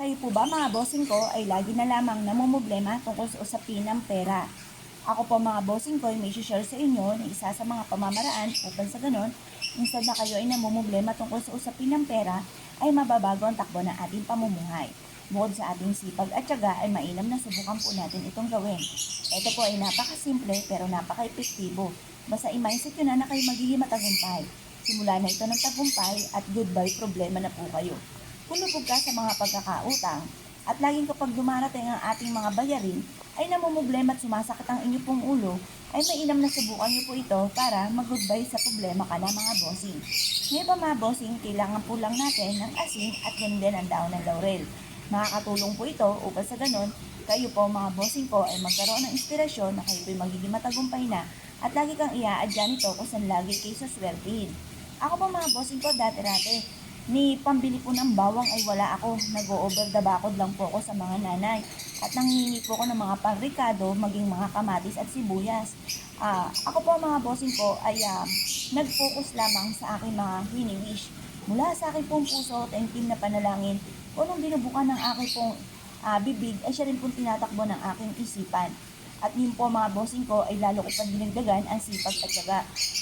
Kayo po ba mga bossing ko ay lagi na lamang namumblema tungkol sa usapin ng pera? Ako po mga bossing ko ay may share sa inyo na isa sa mga pamamaraan upang sa ganon, instead na kayo ay namumblema tungkol sa usapin ng pera, ay mababago ang takbo ng ating pamumuhay. Bukod sa ating sipag at tiyaga ay mainam na subukan po natin itong gawin. Ito po ay napakasimple pero napaka-epektibo. Basta i-mindset nyo na kayo magiging matagumpay. Simula na ito ng tagumpay at goodbye problema na po kayo. Kulubog ka sa mga pagkakautang at laging kapag dumarating ang ating mga bayarin ay namumblema at sumasakit ang inyong pong ulo, ay mainam na subukan niyo po ito para mag-goodbye sa problema ka na mga bossing. Ngayon pa mga bossing, kailangan po lang natin ng asin at ganun din ang daon ng laurel. Makakatulong po ito upang sa ganon, kayo po mga bossing ko ay magkaroon ng inspirasyon na kayo po'y magiging matagumpay na at lagi kang iaadya nito kung saan lagi kayo suswertihin. Ako po mga bossing ko dati-dati, ni pambili po ng bawang ay wala ako. Nag-o-over the bakod lang po ako sa mga nanay. At nanghihingi po ako ng mga pangrikado, maging mga kamatis at sibuyas. Ako po mga bossing ko ay nag-focus lamang sa aking mga wini-wish. Mula sa aking pong puso, taimtim na panalangin, kung nung binubukan ng aking pong bibig, ay siya rin pong tinatakbo ng aking isipan. At yun po mga bossing ko ay lalo ko pang dinagdagan ang sipag at syaga.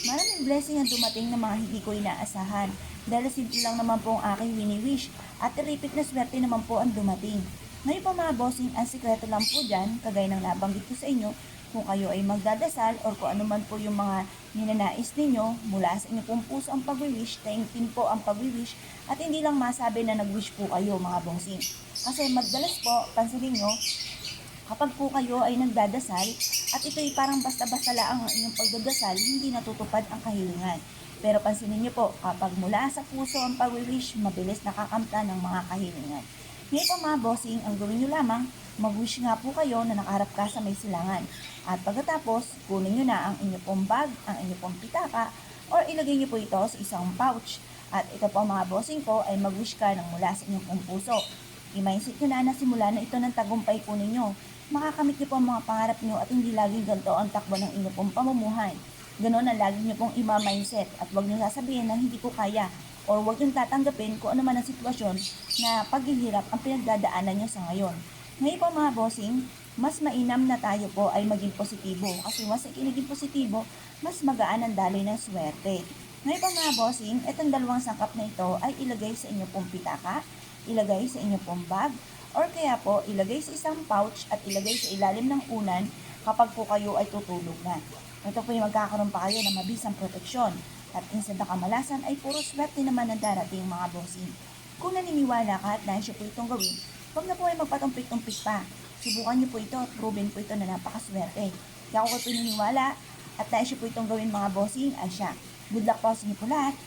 Maraming blessing ang dumating na mga hindi ko inaasahan. Dahil simple lang naman po ang aking wini-wish at repeat na swerte naman po ang dumating. Ngayon po mga bossing, ang sikreto lang po dyan, kagaya ng nabanggit ko sa inyo, kung kayo ay magdadasal or kung ano man po yung mga ninanais ninyo, mula sa inyo pong puso ang pag-wish, taingtin po ang pag-wish, at hindi lang masabi na nag-wish po kayo mga bossing. Kasi madalas po, pansinin nyo, kapag po kayo ay nagdadasal at ito'y parang basta-basta lang ang inyong pagdadasal, hindi natutupad ang kahilingan. Pero pansinin niyo po, kapag mula sa puso ang pag-wish, mabilis nakakamta ng mga kahilingan. Ngayon po mga bossing, ang gawin niyo lamang, mag-wish nga po kayo na nakaharap ka sa may silangan. At pagkatapos, kunin niyo na ang inyong pong bag, ang inyong pong pitaka, or ilagay niyo po ito sa isang pouch. At ito po mga bossing ko ay mag-wish ka ng mula sa inyong pong puso. I-mindset nyo na simula na ito ng tagumpay po ninyo. Makakamit niyo po ang mga pangarap niyo at hindi laging ganito ang takbo ng inyong pong pamumuhay. Ganon ang lagi niyo pong ima-mindset at huwag niyo sasabihin na hindi ko kaya or huwag niyo tatanggapin kung ano man ang sitwasyon na paghihirap ang pinagdadaanan niyo sa ngayon. Ngayon po mga bossing, mas mainam na tayo po ay maging positibo kasi mas naging positibo, mas magaan ang daloy ng swerte. Ngayon po mga bossing, itong dalawang sangkap na ito ay ilagay sa inyong pong pitaka, ilagay sa inyong pong bag, or kaya po ilagay sa isang pouch at ilagay sa ilalim ng unan kapag po kayo ay tutulog na. Ito po yung magkakaroon pa kayo ng mabisang proteksyon at instead na kamalasan ay puro swerte naman ang darating mga bossing. Kung naniniwala ka at nais po itong gawin, huwag na po ay magpatumpik-tumpik pa. Subukan niyo po ito at proven po ito na napakaswerte. Kaya ako po naniniwala at nais po itong gawin mga bossing ay siya. Good luck po sa inyo po lahat.